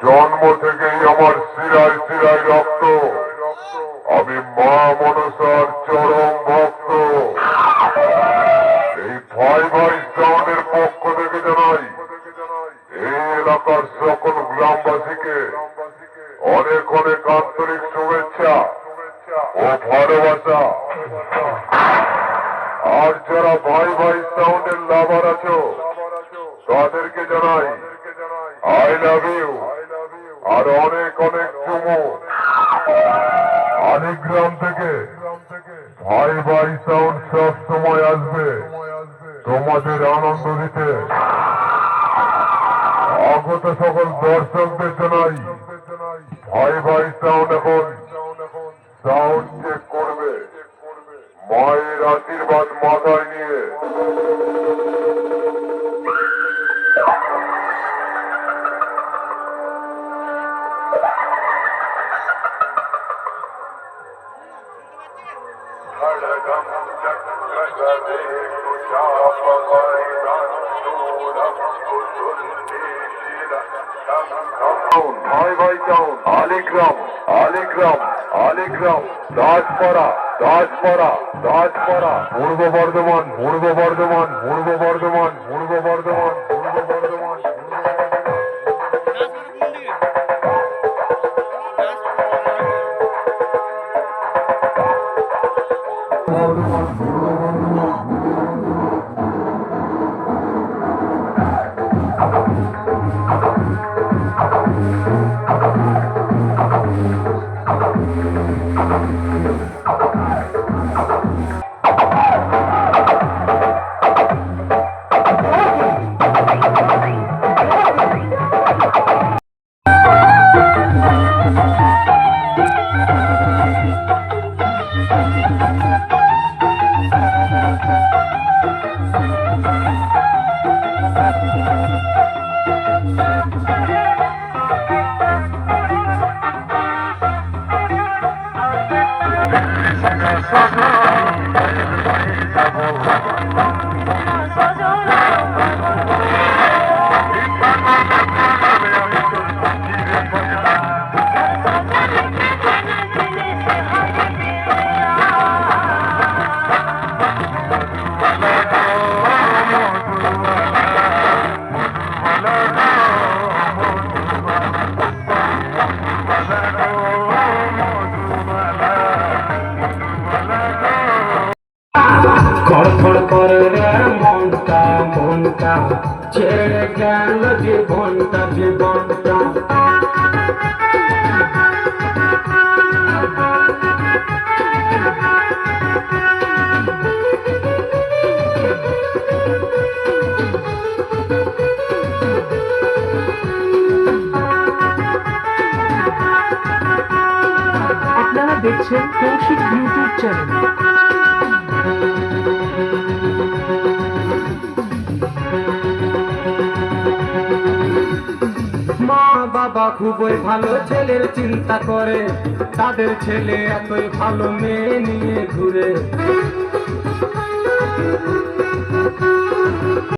জন্ম থেকেই আমার শিরায় শিরায় রক্ত, আমি মা মনসার চরম ভক্ত। এই ভাই ভাই সাউন্ডের পক্ষ থেকে জানাই এই এলাকার সকল গ্রামবাসীকে অনেক অনেক আন্তরিক শুভেচ্ছা ও ভালোবাসা। আর যারা ভাই ভাই সাউন্ডের লাভার আছো তাদেরকে জানাই আই লাভ ইউ আর অনেক অনেক চুমু। আলিগ্রাম থেকে ভাই ভাই সাউন্ড সব সময় আসবে তোমাদের আনন্দ দিতে। আগত সকল দর্শকদের জানাই ভাই ভাই সাউন্ড এখন সাউন্ড চেক করবে মায়ের আশীর্বাদ মাথায় নিয়ে। ভাই ভাই টাউন আলিগ্রাম আলিগ্রাম আলিগ্রাম দাসপাড়া দাসপাড়া দাসপাড়া পূর্ব বর্ধমান পূর্ব বর্ধমান পূর্ব বর্ধমান পূর্ব বর্ধমান পূর্ব বর্ধমান। মনটা মনটা ছেড়ে গেল জীবনটা জীবনটা। আপনারা দেখছেন কৌশিক ইউটিউব চ্যানেল। মা বাবা খুবই ভালো ছেলের চিন্তা করে, তাদের ছেলে এতই ভালো মেয়ে নিয়ে ঘুরে।